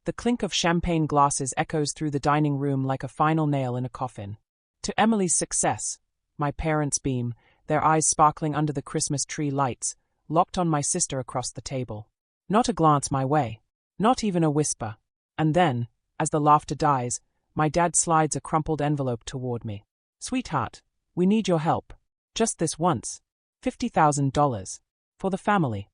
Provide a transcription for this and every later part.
The clink of champagne glasses echoes through the dining room like a final nail in a coffin. To Emily's success, my parents beam, their eyes sparkling under the Christmas tree lights, locked on my sister across the table. Not a glance my way. Not even a whisper. And then, as the laughter dies, my dad slides a crumpled envelope toward me. "Sweetheart, we need your help. Just this once. $50,000. For the family."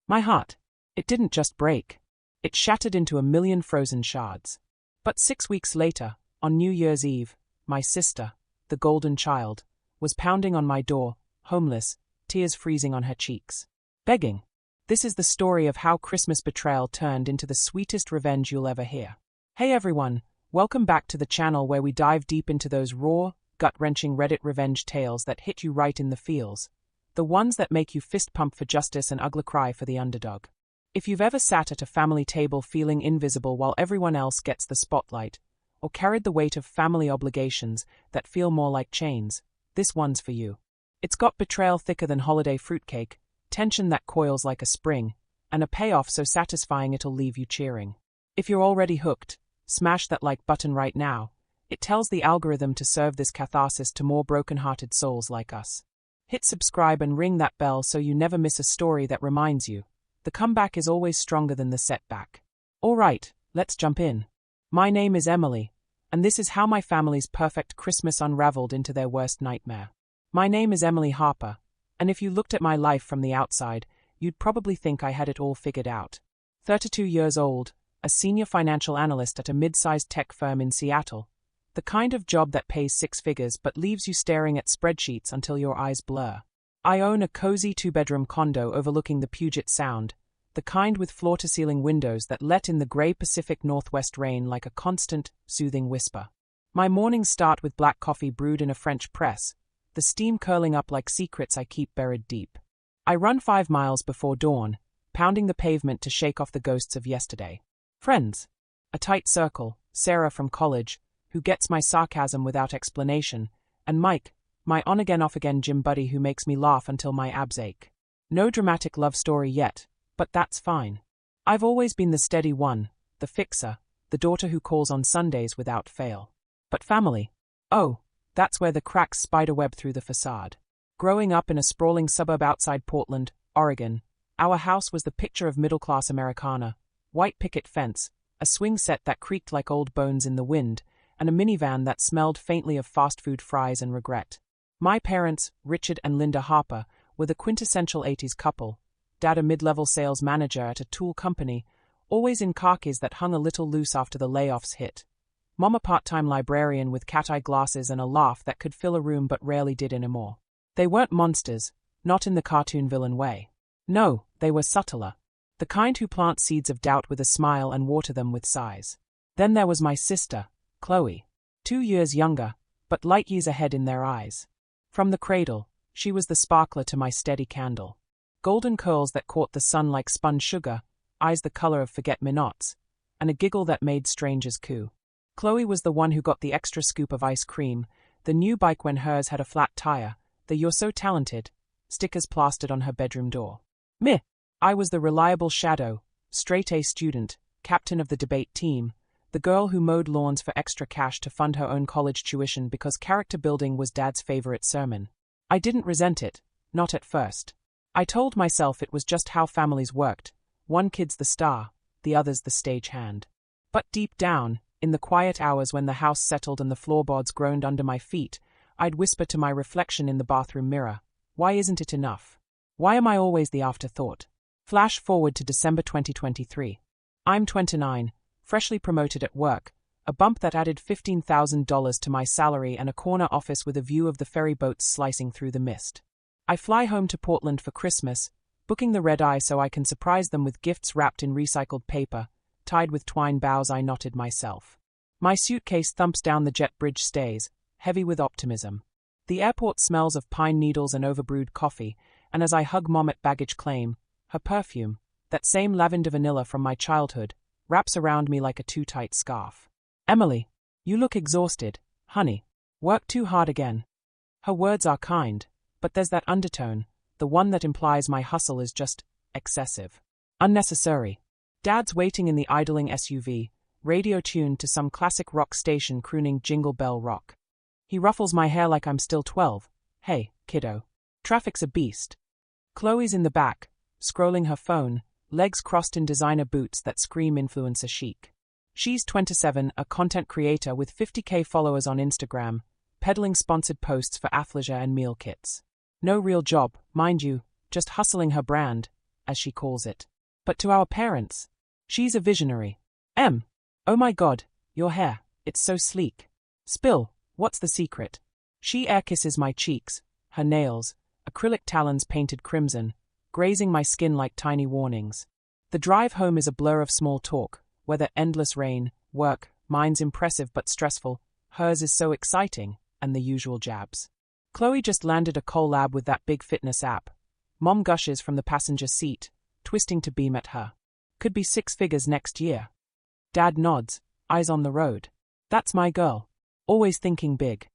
My heart. It didn't just break. It shattered into a million frozen shards. But 6 weeks later, on New Year's Eve, my sister, the golden child, was pounding on my door, homeless, tears freezing on her cheeks. Begging. This is the story of how Christmas betrayal turned into the sweetest revenge you'll ever hear. Hey everyone, welcome back to the channel where we dive deep into those raw, gut-wrenching Reddit revenge tales that hit you right in the feels. The ones that make you fist pump for justice and ugly cry for the underdog. If you've ever sat at a family table feeling invisible while everyone else gets the spotlight, or carried the weight of family obligations that feel more like chains, this one's for you. It's got betrayal thicker than holiday fruitcake, tension that coils like a spring, and a payoff so satisfying it'll leave you cheering. If you're already hooked, smash that like button right now. It tells the algorithm to serve this catharsis to more broken-hearted souls like us. Hit subscribe and ring that bell so you never miss a story that reminds you. The comeback is always stronger than the setback. Alright, let's jump in. My name is Emily, and this is how my family's perfect Christmas unraveled into their worst nightmare. My name is Emily Harper, and if you looked at my life from the outside, you'd probably think I had it all figured out. 32 years old, a senior financial analyst at a mid-sized tech firm in Seattle. The kind of job that pays 6 figures but leaves you staring at spreadsheets until your eyes blur. I own a cozy 2-bedroom condo overlooking the Puget Sound, the kind with floor-to-ceiling windows that let in the gray Pacific Northwest rain like a constant, soothing whisper. My mornings start with black coffee brewed in a French press, the steam curling up like secrets I keep buried deep. I run 5 miles before dawn, pounding the pavement to shake off the ghosts of yesterday. Friends. A tight circle, Sarah from college, who gets my sarcasm without explanation, and Mike, my on-again off-again gym buddy who makes me laugh until my abs ache. No dramatic love story yet, but that's fine. I've always been the steady one, the fixer, the daughter who calls on Sundays without fail. But family? Oh, that's where the cracks spiderweb through the facade. Growing up in a sprawling suburb outside Portland, Oregon, our house was the picture of middle-class Americana, white picket fence, a swing set that creaked like old bones in the wind, and a minivan that smelled faintly of fast food fries and regret. My parents, Richard and Linda Harper, were the quintessential 80s couple, Dad a mid-level sales manager at a tool company, always in khakis that hung a little loose after the layoffs hit. Mom a part-time librarian with cat-eye glasses and a laugh that could fill a room but rarely did anymore. They weren't monsters, not in the cartoon villain way. No, they were subtler. The kind who plant seeds of doubt with a smile and water them with sighs. Then there was my sister, Chloe. 2 years younger, but light years ahead in their eyes. From the cradle, she was the sparkler to my steady candle. Golden curls that caught the sun like spun sugar, eyes the color of forget-me-nots, and a giggle that made strangers coo. Chloe was the one who got the extra scoop of ice cream, the new bike when hers had a flat tire, the "you're so talented" stickers plastered on her bedroom door. Meh! I was the reliable shadow, straight-A student, captain of the debate team, the girl who mowed lawns for extra cash to fund her own college tuition because character building was Dad's favorite sermon. I didn't resent it, not at first. I told myself it was just how families worked, one kid's the star, the other's the stagehand. But deep down, in the quiet hours when the house settled and the floorboards groaned under my feet, I'd whisper to my reflection in the bathroom mirror, "Why isn't it enough? Why am I always the afterthought?" Flash forward to December 2023. I'm 29, freshly promoted at work, a bump that added $15,000 to my salary and a corner office with a view of the ferry boats slicing through the mist. I fly home to Portland for Christmas, booking the red eye so I can surprise them with gifts wrapped in recycled paper, tied with twine bows I knotted myself. My suitcase thumps down the jet bridge stays, heavy with optimism. The airport smells of pine needles and overbrewed coffee, and as I hug Mom at baggage claim, her perfume, that same lavender vanilla from my childhood, wraps around me like a too-tight scarf. "Emily, you look exhausted, honey. Work too hard again." Her words are kind, but there's that undertone, the one that implies my hustle is just excessive. Unnecessary. Dad's waiting in the idling SUV, radio tuned to some classic rock station crooning Jingle Bell Rock. He ruffles my hair like I'm still 12. Hey, kiddo. Traffic's a beast. Chloe's in the back, scrolling her phone, legs crossed in designer boots that scream influencer chic. She's 27, a content creator with 50K followers on Instagram, peddling sponsored posts for athleisure and meal kits. No real job, mind you, just hustling her brand, as she calls it. But to our parents, she's a visionary. Oh my god, your hair, it's so sleek. Spill, what's the secret? She air kisses my cheeks, her nails, acrylic talons painted crimson, grazing my skin like tiny warnings. The drive home is a blur of small talk, whether endless rain, work, mine's impressive but stressful, hers is so exciting, and the usual jabs. Chloe just landed a collab with that big fitness app. Mom gushes from the passenger seat, twisting to beam at her. Could be 6 figures next year. Dad nods, eyes on the road. That's my girl. Always thinking big.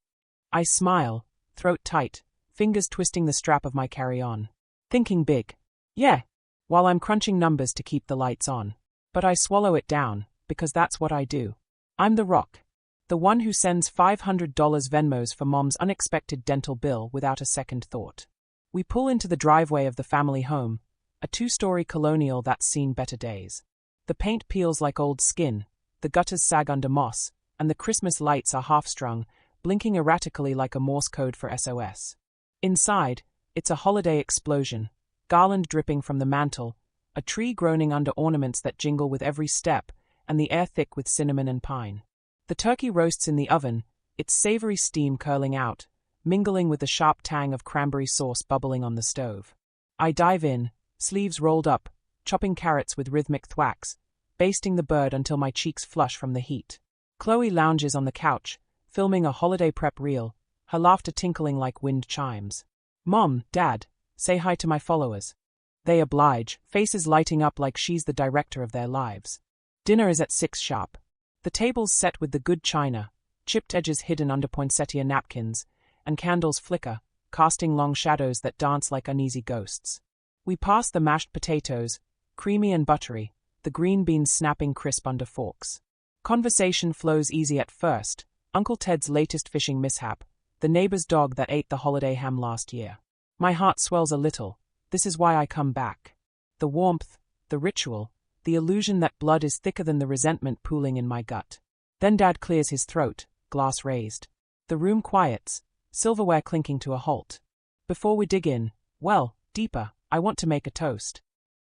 I smile, throat tight, fingers twisting the strap of my carry-on. Thinking big. Yeah. While I'm crunching numbers to keep the lights on. But I swallow it down, because that's what I do. I'm the rock. The one who sends $500 Venmos for Mom's unexpected dental bill without a second thought. We pull into the driveway of the family home, a 2-story colonial that's seen better days. The paint peels like old skin, the gutters sag under moss, and the Christmas lights are half-strung, blinking erratically like a Morse code for SOS. Inside, it's a holiday explosion, garland dripping from the mantel, a tree groaning under ornaments that jingle with every step, and the air thick with cinnamon and pine. The turkey roasts in the oven, its savory steam curling out, mingling with the sharp tang of cranberry sauce bubbling on the stove. I dive in, sleeves rolled up, chopping carrots with rhythmic thwacks, basting the bird until my cheeks flush from the heat. Chloe lounges on the couch, filming a holiday prep reel, her laughter tinkling like wind chimes. Mom, Dad, say hi to my followers. They oblige, faces lighting up like she's the director of their lives. Dinner is at 6 sharp. The table's set with the good china, chipped edges hidden under poinsettia napkins, and candles flicker, casting long shadows that dance like uneasy ghosts. We pass the mashed potatoes, creamy and buttery, the green beans snapping crisp under forks. Conversation flows easy at first, Uncle Ted's latest fishing mishap, the neighbor's dog that ate the holiday ham last year. My heart swells a little, this is why I come back. The warmth, the ritual, the illusion that blood is thicker than the resentment pooling in my gut. Then Dad clears his throat, glass raised. The room quiets, silverware clinking to a halt. Before we dig in, well, deeper, I want to make a toast.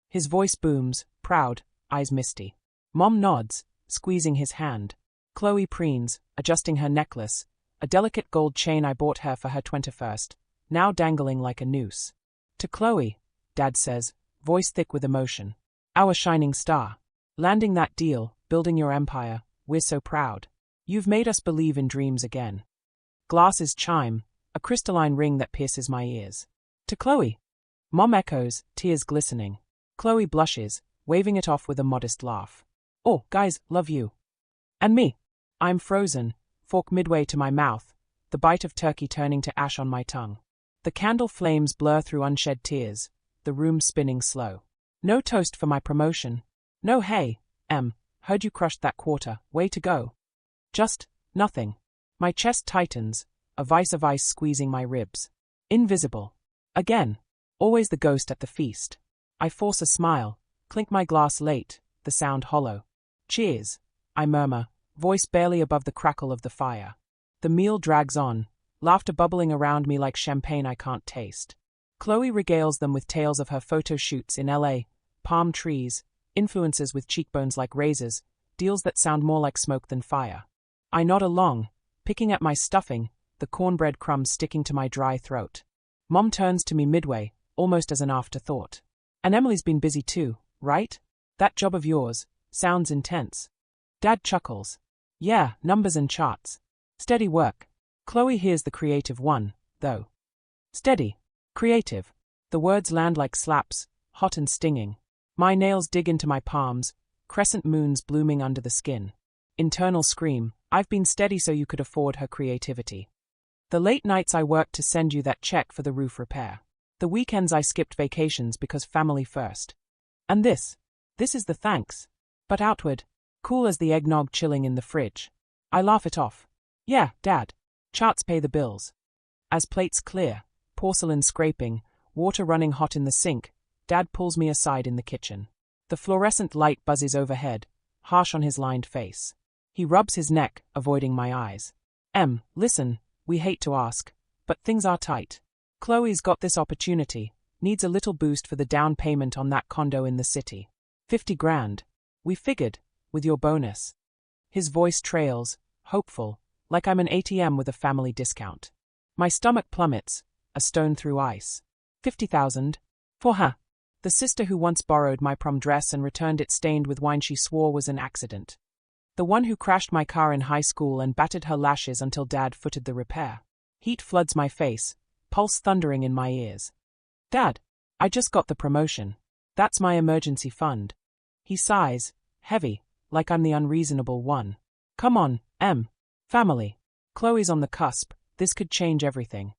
His voice booms, proud, eyes misty. Mom nods, squeezing his hand. Chloe preens, adjusting her necklace, a delicate gold chain I bought her for her 21st, now dangling like a noose. To Chloe, Dad says, voice thick with emotion. Our shining star. Landing that deal, building your empire, we're so proud. You've made us believe in dreams again. Glasses chime, a crystalline ring that pierces my ears. To Chloe. Mom echoes, tears glistening. Chloe blushes, waving it off with a modest laugh. Oh, guys, love you. And me. I'm frozen, fork midway to my mouth, the bite of turkey turning to ash on my tongue. The candle flames blur through unshed tears, the room spinning slow. No toast for my promotion. No hey, heard you crushed that quarter, way to go. Just, nothing. My chest tightens, a vice of ice squeezing my ribs. Invisible. Again. Always the ghost at the feast. I force a smile, clink my glass late, the sound hollow. Cheers, I murmur, voice barely above the crackle of the fire. The meal drags on, laughter bubbling around me like champagne I can't taste. Chloe regales them with tales of her photo shoots in LA, palm trees, influencers with cheekbones like razors, deals that sound more like smoke than fire. I nod along, picking at my stuffing, the cornbread crumbs sticking to my dry throat. Mom turns to me midway, almost as an afterthought. And Emily's been busy too, right? That job of yours sounds intense. Dad chuckles. Yeah, numbers and charts. Steady work. Chloe hears the creative one, though. Steady. Creative. The words land like slaps, hot and stinging. My nails dig into my palms, crescent moons blooming under the skin. Internal scream, I've been steady so you could afford her creativity. The late nights I worked to send you that check for the roof repair. The weekends I skipped vacations because family first. And this is the thanks. But outward, cool as the eggnog chilling in the fridge. I laugh it off. Yeah, Dad. Charts pay the bills. As plates clear, porcelain scraping, water running hot in the sink, Dad pulls me aside in the kitchen. The fluorescent light buzzes overhead, harsh on his lined face. He rubs his neck, avoiding my eyes. Listen, we hate to ask, but things are tight. Chloe's got this opportunity, needs a little boost for the down payment on that condo in the city. 50 grand. We figured, with your bonus. His voice trails, hopeful, like I'm an ATM with a family discount. My stomach plummets, a stone through ice. 50,000? For her. The sister who once borrowed my prom dress and returned it stained with wine she swore was an accident. The one who crashed my car in high school and battered her lashes until Dad footed the repair. Heat floods my face, pulse thundering in my ears. Dad, I just got the promotion. That's my emergency fund. He sighs, heavy, like I'm the unreasonable one. Come on, family. Chloe's on the cusp, this could change everything.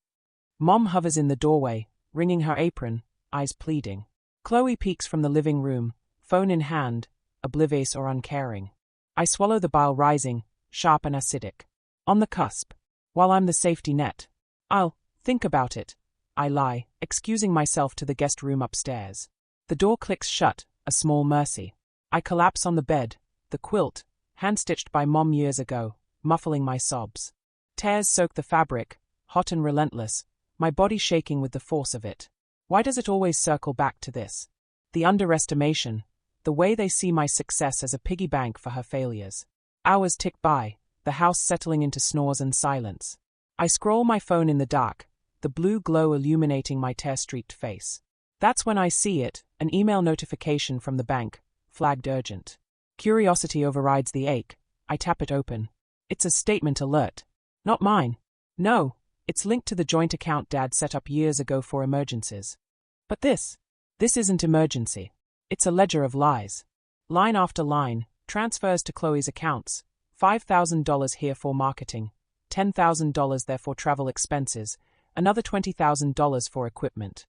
Mom hovers in the doorway, wringing her apron, eyes pleading. Chloe peeks from the living room, phone in hand, oblivious or uncaring. I swallow the bile rising, sharp and acidic. On the cusp. While I'm the safety net. I'll think about it. I lie, excusing myself to the guest room upstairs. The door clicks shut, a small mercy. I collapse on the bed, the quilt, hand-stitched by Mom years ago, muffling my sobs. Tears soak the fabric, hot and relentless, my body shaking with the force of it. Why does it always circle back to this? The underestimation, the way they see my success as a piggy bank for her failures. Hours tick by, the house settling into snores and silence. I scroll my phone in the dark, the blue glow illuminating my tear-streaked face. That's when I see it, an email notification from the bank, flagged urgent. Curiosity overrides the ache. I tap it open. It's a statement alert. Not mine. No, it's linked to the joint account Dad set up years ago for emergencies. But this isn't emergency. It's a ledger of lies. Line after line, transfers to Chloe's accounts. $5,000 here for marketing, $10,000 there for travel expenses, another $20,000 for equipment.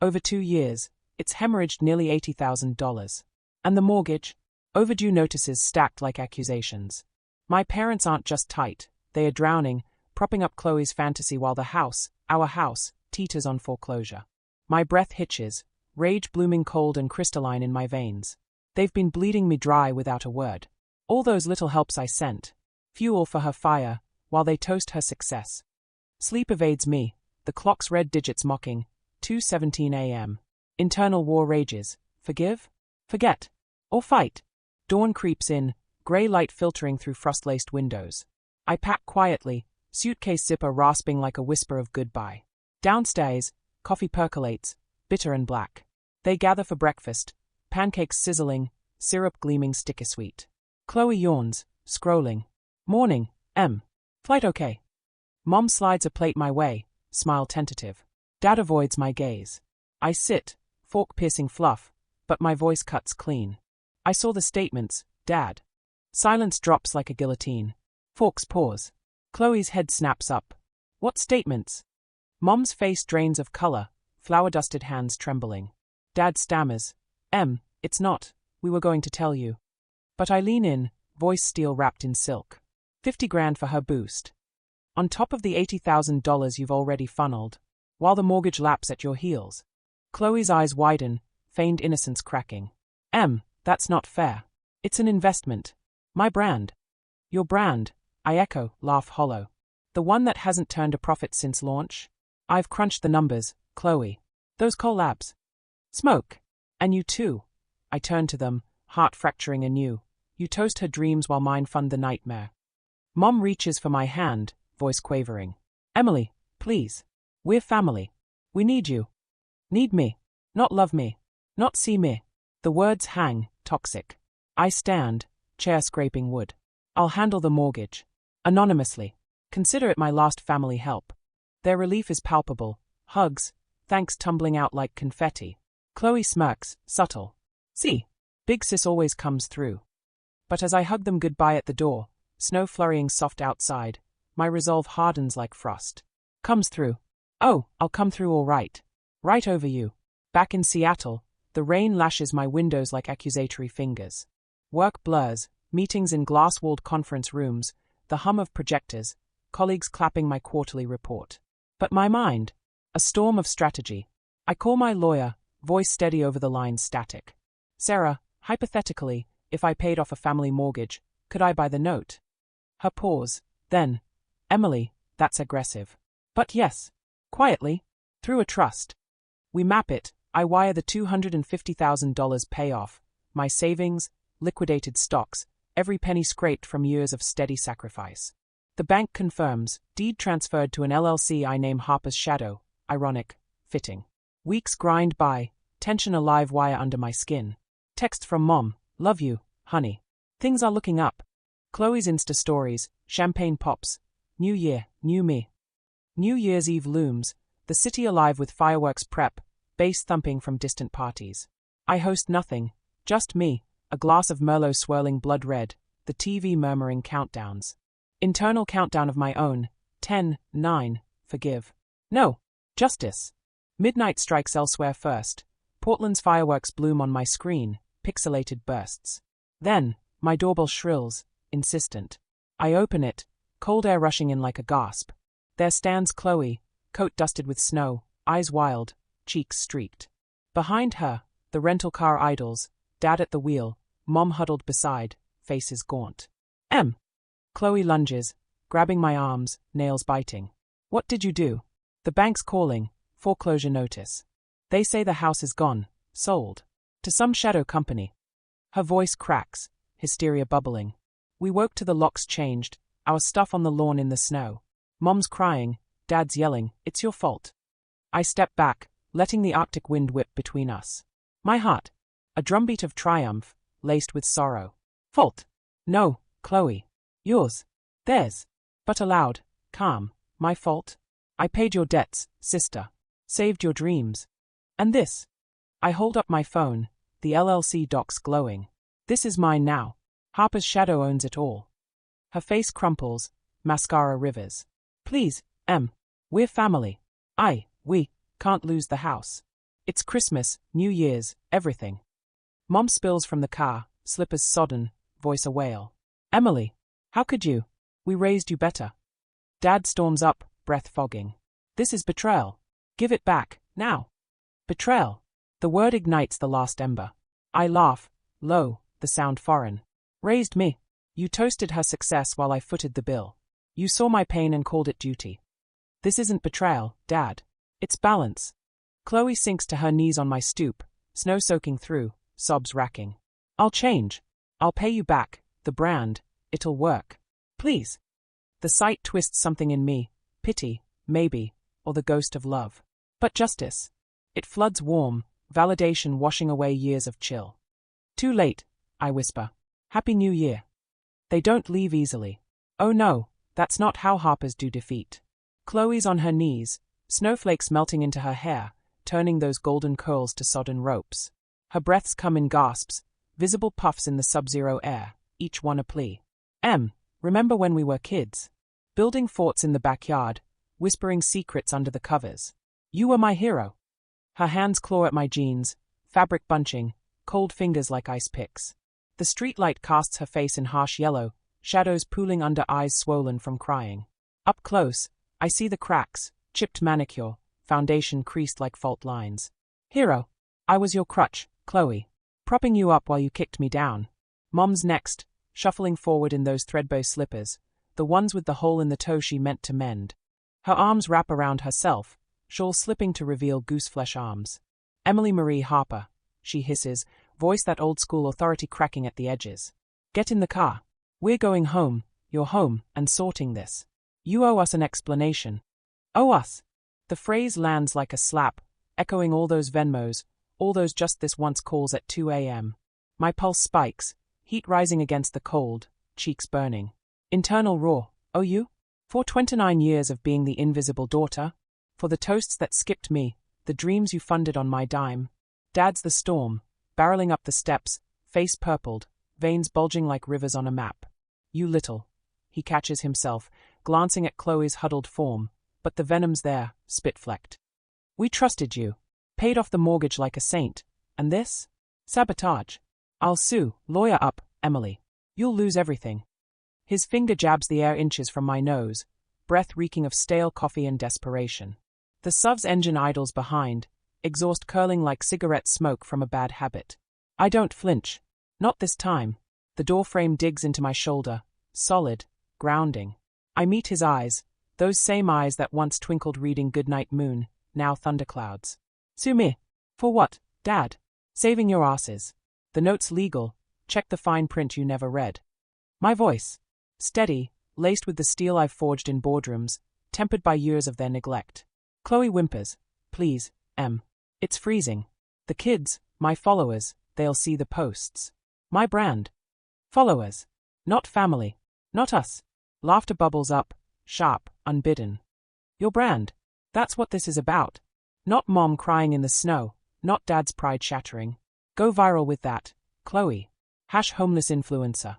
Over 2 years, it's hemorrhaged nearly $80,000. And the mortgage? Overdue notices stacked like accusations. My parents aren't just tight, they are drowning, propping up Chloe's fantasy while the house, our house, teeters on foreclosure. My breath hitches, rage blooming cold and crystalline in my veins. They've been bleeding me dry without a word. All those little helps I sent, fuel for her fire, while they toast her success. Sleep evades me, the clock's red digits mocking, 2:17 a.m. Internal war rages, forgive? Forget? Or fight? Dawn creeps in, grey light filtering through frost-laced windows. I pack quietly, suitcase zipper rasping like a whisper of goodbye. Downstairs, coffee percolates, bitter and black. They gather for breakfast, pancakes sizzling, syrup gleaming sticky sweet. Chloe yawns, scrolling. Morning, Flight okay? Mom slides a plate my way, smile tentative. Dad avoids my gaze. I sit, fork-piercing fluff, but my voice cuts clean. I saw the statements, Dad. Silence drops like a guillotine. Forks pause. Chloe's head snaps up. What statements? Mom's face drains of color, flour-dusted hands trembling. Dad stammers. It's not, we were going to tell you. But I lean in, voice steel wrapped in silk. 50 grand for her boost. On top of the $80,000 you've already funneled, while the mortgage laps at your heels. Chloe's eyes widen, feigned innocence cracking. That's not fair. It's an investment. My brand. Your brand, I echo, laugh hollow. The one that hasn't turned a profit since launch? I've crunched the numbers, Chloe. Those collabs. Smoke. And you too. I turn to them, heart fracturing anew. You toast her dreams while mine fund the nightmare. Mom reaches for my hand, voice quavering. Emily, please. We're family. We need you. Need me. Not love me. Not see me. The words hang, toxic. I stand, chair scraping wood. I'll handle the mortgage. Anonymously. Consider it my last family help. Their relief is palpable. Hugs, thanks tumbling out like confetti. Chloe smirks, subtle. See, big sis always comes through. But as I hug them goodbye at the door, snow flurrying soft outside, my resolve hardens like frost. Comes through. Oh, I'll come through all right. Right over you. Back in Seattle, the rain lashes my windows like accusatory fingers. Work blurs, meetings in glass-walled conference rooms, the hum of projectors, colleagues clapping my quarterly report. But my mind, a storm of strategy. I call my lawyer, voice steady over the line static. Sarah, hypothetically, if I paid off a family mortgage, could I buy the note? Her pause. Then, Emily, that's aggressive. But yes. Quietly. Through a trust. We map it. I wire the $250,000 payoff, my savings, liquidated stocks, every penny scraped from years of steady sacrifice. The bank confirms, deed transferred to an LLC I name Harper's Shadow. Ironic. Fitting. Weeks grind by, tension a live wire under my skin. Text from Mom, love you, honey. Things are looking up. Chloe's Insta stories, champagne pops. New year, new me. New Year's Eve looms, the city alive with fireworks prep, bass thumping from distant parties. I host nothing, just me, a glass of Merlot swirling blood red, the TV murmuring countdowns. Internal countdown of my own, 10, 9, forgive. No, justice. Midnight strikes elsewhere first. Portland's fireworks bloom on my screen, pixelated bursts. Then, my doorbell shrills, insistent. I open it, cold air rushing in like a gasp. There stands Chloe, coat dusted with snow, eyes wild, cheeks streaked. Behind her, the rental car idles, Dad at the wheel, Mom huddled beside, faces gaunt. Chloe lunges, grabbing my arms, nails biting. What did you do? The bank's calling, foreclosure notice. They say the house is gone, sold. To some shadow company. Her voice cracks, hysteria bubbling. We woke to the locks changed, our stuff on the lawn in the snow. Mom's crying, Dad's yelling, it's your fault. I step back, letting the Arctic wind whip between us. My heart, a drumbeat of triumph, laced with sorrow. Fault. No, Chloe. Yours. Theirs. But aloud, calm, my fault. I paid your debts, sister. Saved your dreams. And this. I hold up my phone, the LLC docs glowing. This is mine now. Harper's Shadow owns it all. Her face crumples, mascara rivers. Please, we're family. We can't lose the house. It's Christmas, New Year's, everything. Mom spills from the car, slippers sodden, voice a wail. Emily, how could you? We raised you better. Dad storms up, breath fogging. This is betrayal. Give it back, now. Betrayal. The word ignites the last ember. I laugh, low, the sound foreign. Raised me. You toasted her success while I footed the bill. You saw my pain and called it duty. This isn't betrayal, Dad. It's balance. Chloe sinks to her knees on my stoop, snow soaking through, sobs racking. I'll change. I'll pay you back, the brand, it'll work. Please. The sight twists something in me, pity, maybe, or the ghost of love. But justice. It floods warm, validation washing away years of chill. Too late, I whisper. Happy New Year. They don't leave easily. Oh no, that's not how Harpers do defeat. Chloe's on her knees, snowflakes melting into her hair, turning those golden curls to sodden ropes. Her breaths come in gasps, visible puffs in the sub-zero air, each one a plea. Remember when we were kids? Building forts in the backyard, whispering secrets under the covers. You were my hero. Her hands claw at my jeans, fabric bunching, cold fingers like ice picks. The streetlight casts her face in harsh yellow, shadows pooling under eyes swollen from crying. Up close, I see the cracks, chipped manicure, foundation creased like fault lines. Hero. I was your crutch, Chloe. Propping you up while you kicked me down. Mom's next, shuffling forward in those threadbare slippers, the ones with the hole in the toe she meant to mend. Her arms wrap around herself, shawl slipping to reveal gooseflesh arms. Emily Marie Harper, she hisses, voice that old-school authority cracking at the edges. Get in the car. We're going home, you're home, and sorting this. You owe us an explanation. Owe us. The phrase lands like a slap, echoing all those Venmos, all those just this once calls at 2 a.m. My pulse spikes, heat rising against the cold, cheeks burning. Internal roar, owe you? For 29 years of being the invisible daughter? For the toasts that skipped me, the dreams you funded on my dime? Dad's the storm, barreling up the steps, face purpled, veins bulging like rivers on a map. You little. He catches himself, glancing at Chloe's huddled form, but the venom's there, spit-flecked. We trusted you. Paid off the mortgage like a saint. And this? Sabotage. I'll sue, lawyer up, Emily. You'll lose everything. His finger jabs the air inches from my nose, breath reeking of stale coffee and desperation. The SUV's engine idles behind, exhaust curling like cigarette smoke from a bad habit. I don't flinch. Not this time. The doorframe digs into my shoulder, solid, grounding. I meet his eyes, those same eyes that once twinkled reading Goodnight Moon, now thunderclouds. Sue me. For what, Dad? Saving your asses. The note's legal. Check the fine print you never read. My voice. Steady, laced with the steel I've forged in boardrooms, tempered by years of their neglect. Chloe whimpers. Please, Em. It's freezing. The kids, my followers, they'll see the posts. My brand. Followers. Not family. Not us. Laughter bubbles up, sharp, unbidden. Your brand. That's what this is about. Not Mom crying in the snow, not Dad's pride shattering. Go viral with that, Chloe. #homeless influencer.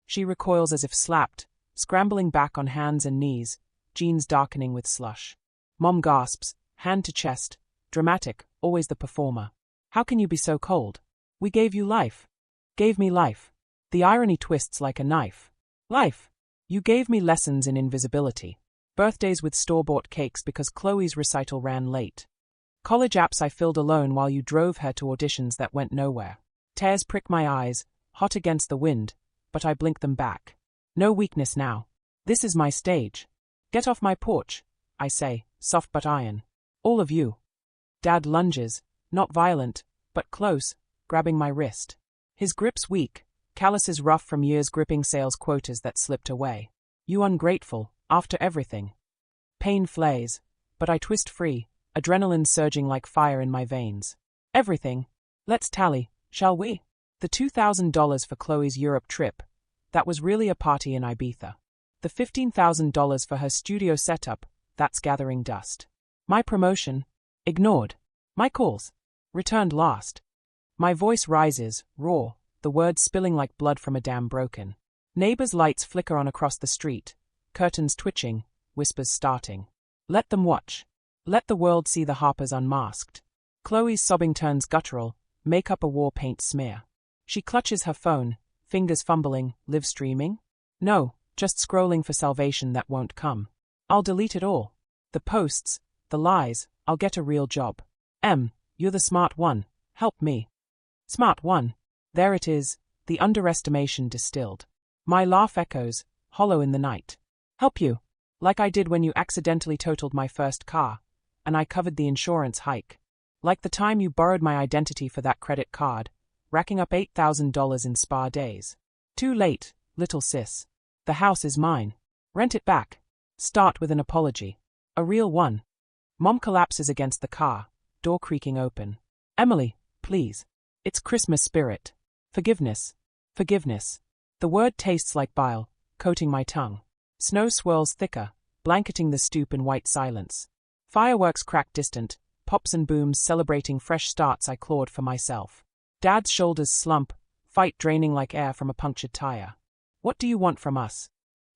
She recoils as if slapped, scrambling back on hands and knees, jeans darkening with slush. Mom gasps, hand to chest, dramatic, always the performer. How can you be so cold? We gave you life. Gave me life. The irony twists like a knife. Life. You gave me lessons in invisibility. Birthdays with store-bought cakes because Chloe's recital ran late. College apps I filled alone while you drove her to auditions that went nowhere. Tears prick my eyes, hot against the wind, but I blink them back. No weakness now. This is my stage. Get off my porch, I say, soft but iron. All of you. Dad lunges, not violent, but close, grabbing my wrist. His grip's weak, calluses rough from years gripping sales quotas that slipped away. You ungrateful, after everything. Pain flays, but I twist free, adrenaline surging like fire in my veins. Everything. Let's tally, shall we? The $2,000 for Chloe's Europe trip. That was really a party in Ibiza. The $15,000 for her studio setup. That's gathering dust. My promotion. Ignored. My calls. Returned last. My voice rises, raw, the words spilling like blood from a dam broken. Neighbors' lights flicker on across the street. Curtains twitching, whispers starting. Let them watch. Let the world see the Harpers unmasked. Chloe's sobbing turns guttural, makeup a war paint smear. She clutches her phone, fingers fumbling, live streaming? No, just scrolling for salvation that won't come. I'll delete it all. The posts, the lies, I'll get a real job. Em, you're the smart one, help me. Smart one. There it is, the underestimation distilled. My laugh echoes, hollow in the night. Help you. Like I did when you accidentally totaled my first car, and I covered the insurance hike. Like the time you borrowed my identity for that credit card, racking up $8,000 in spa days. Too late, little sis. The house is mine. Rent it back. Start with an apology. A real one. Mom collapses against the car, door creaking open. Emily, please. It's Christmas spirit. Forgiveness. Forgiveness. The word tastes like bile, coating my tongue. Snow swirls thicker, blanketing the stoop in white silence. Fireworks crack distant, pops and booms celebrating fresh starts I clawed for myself. Dad's shoulders slump, fight draining like air from a punctured tire. What do you want from us?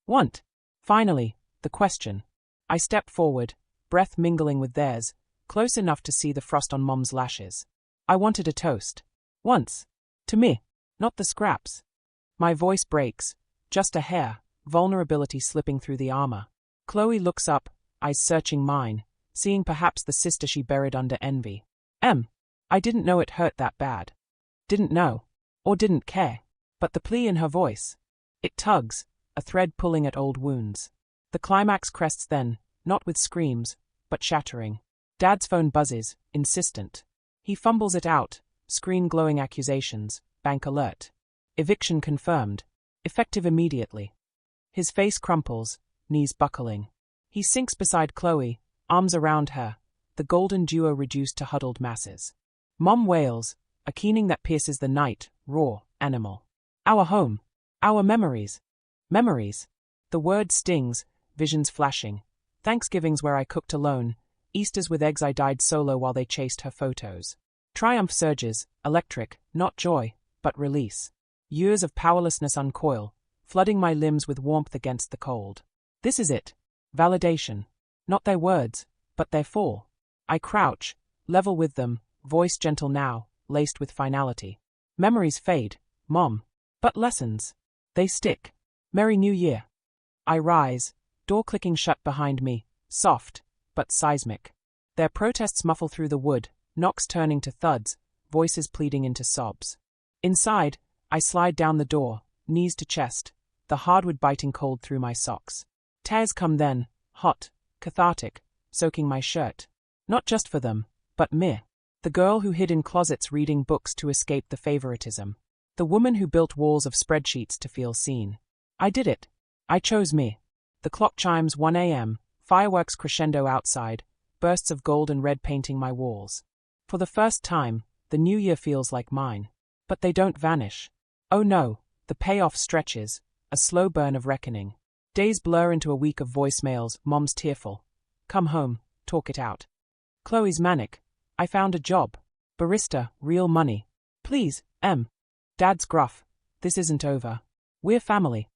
Want? Finally, the question. I step forward, breath mingling with theirs, close enough to see the frost on Mom's lashes. I wanted a toast. Once. To me. Not the scraps. My voice breaks, just a hair, vulnerability slipping through the armor. Chloe looks up, eyes searching mine, seeing perhaps the sister she buried under envy. I didn't know it hurt that bad. Didn't know. Or didn't care. But the plea in her voice. It tugs, a thread pulling at old wounds. The climax crests then, not with screams, but shattering. Dad's phone buzzes, insistent. He fumbles it out, screen glowing accusations, bank alert. Eviction confirmed. Effective immediately. His face crumples, knees buckling. He sinks beside Chloe, arms around her, the golden duo reduced to huddled masses. Mom wails, a keening that pierces the night, raw, animal. Our home. Our memories. Memories. The word stings, visions flashing. Thanksgivings where I cooked alone, Easters with eggs I dyed solo while they chased her photos. Triumph surges, electric, not joy, but release. Years of powerlessness uncoil, flooding my limbs with warmth against the cold. This is it. Validation. Not their words, but their fall. I crouch, level with them, voice gentle now, laced with finality. Memories fade, Mom. But lessons. They stick. Merry New Year. I rise, door clicking shut behind me, soft, but seismic. Their protests muffle through the wood, knocks turning to thuds, voices pleading into sobs. Inside, I slide down the door, knees to chest, the hardwood biting cold through my socks. Tears come then, hot, cathartic, soaking my shirt. Not just for them, but me. The girl who hid in closets reading books to escape the favoritism. The woman who built walls of spreadsheets to feel seen. I did it. I chose me. The clock chimes 1 a.m., fireworks crescendo outside, bursts of gold and red painting my walls. For the first time, the new year feels like mine. But they don't vanish. Oh no, the payoff stretches, a slow burn of reckoning. Days blur into a week of voicemails, mom's tearful. Come home, talk it out. Chloe's manic. I found a job. Barista, real money. Please, Dad's gruff. This isn't over. We're family.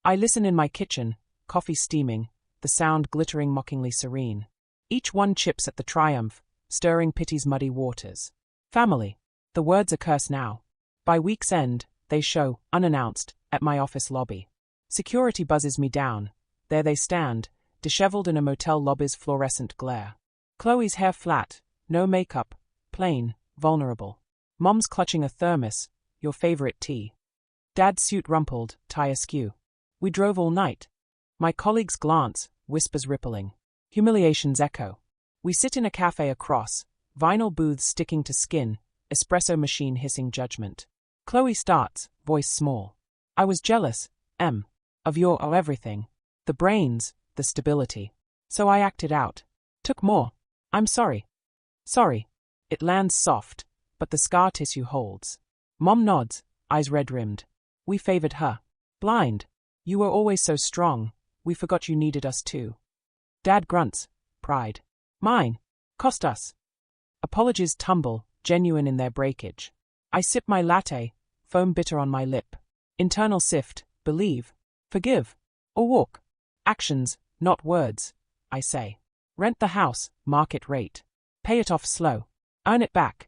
I listen in my kitchen, coffee steaming, the sound glittering mockingly serene. Each one chips at the triumph, stirring pity's muddy waters. Family. The words are curse now. By week's end, they show, unannounced, at my office lobby. Security buzzes me down. There they stand, disheveled in a motel lobby's fluorescent glare. Chloe's hair flat, no makeup, plain, vulnerable. Mom's clutching a thermos, your favorite tea. Dad's suit rumpled, tie askew. We drove all night. My colleague's glance, whispers rippling. Humiliation's echo. We sit in a cafe across, vinyl booths sticking to skin, espresso machine hissing judgment. Chloe starts, voice small. I was jealous, of your everything. The brains, the stability. So I acted out. Took more. I'm sorry. Sorry. It lands soft, but the scar tissue holds. Mom nods, eyes red-rimmed. We favored her. Blind. You were always so strong, we forgot you needed us too. Dad grunts, pride. Mine. Cost us. Apologies tumble, genuine in their breakage. I sip my latte, foam bitter on my lip. Internal sift, believe, forgive, or walk. Actions, not words, I say. Rent the house, market rate. Pay it off slow. Earn it back.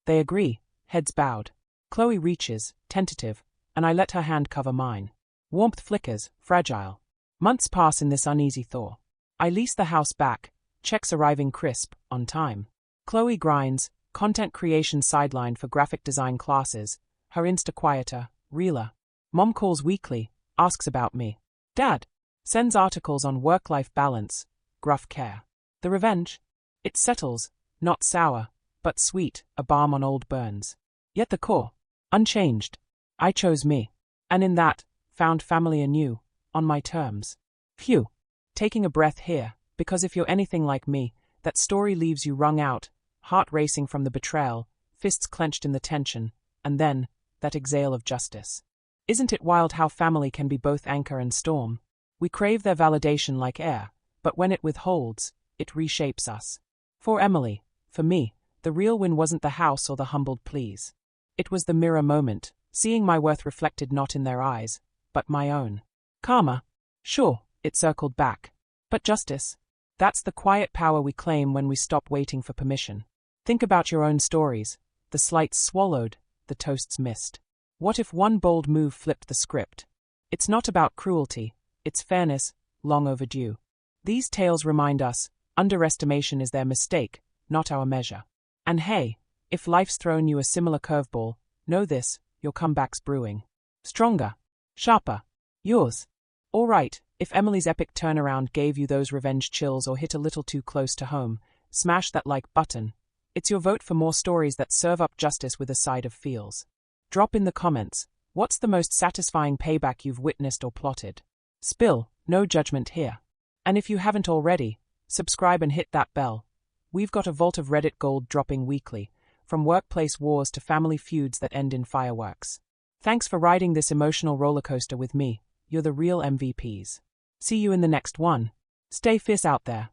They agree, heads bowed. Chloe reaches, tentative, and I let her hand cover mine. Warmth flickers, fragile. Months pass in this uneasy thaw. I lease the house back, checks arriving crisp, on time. Chloe grinds, content creation sidelined for graphic design classes, her Insta quieter, realer. Mom calls weekly, asks about me. Dad sends articles on work-life balance, gruff care. The revenge? It settles, not sour, but sweet, a balm on old burns. Yet the core, unchanged. I chose me. And in that, found family anew, on my terms. Phew. Taking a breath here, because if you're anything like me, that story leaves you wrung out, heart racing from the betrayal, fists clenched in the tension, and then, that exhale of justice. Isn't it wild how family can be both anchor and storm? We crave their validation like air, but when it withholds, it reshapes us. For Emily, for me, the real win wasn't the house or the humbled pleas. It was the mirror moment, seeing my worth reflected not in their eyes, but my own. Karma? Sure, it circled back. But justice? That's the quiet power we claim when we stop waiting for permission. Think about your own stories, the slights swallowed, the toasts missed. What if one bold move flipped the script? It's not about cruelty, it's fairness, long overdue. These tales remind us, underestimation is their mistake, not our measure. And hey, if life's thrown you a similar curveball, know this, your comeback's brewing. Stronger. Sharper. Yours. All right, if Emily's epic turnaround gave you those revenge chills or hit a little too close to home, smash that like button. It's your vote for more stories that serve up justice with a side of feels. Drop in the comments, what's the most satisfying payback you've witnessed or plotted? Spill, no judgment here. And if you haven't already, subscribe and hit that bell. We've got a vault of Reddit gold dropping weekly, from workplace wars to family feuds that end in fireworks. Thanks for riding this emotional rollercoaster with me. You're the real MVPs. See you in the next one. Stay fierce out there.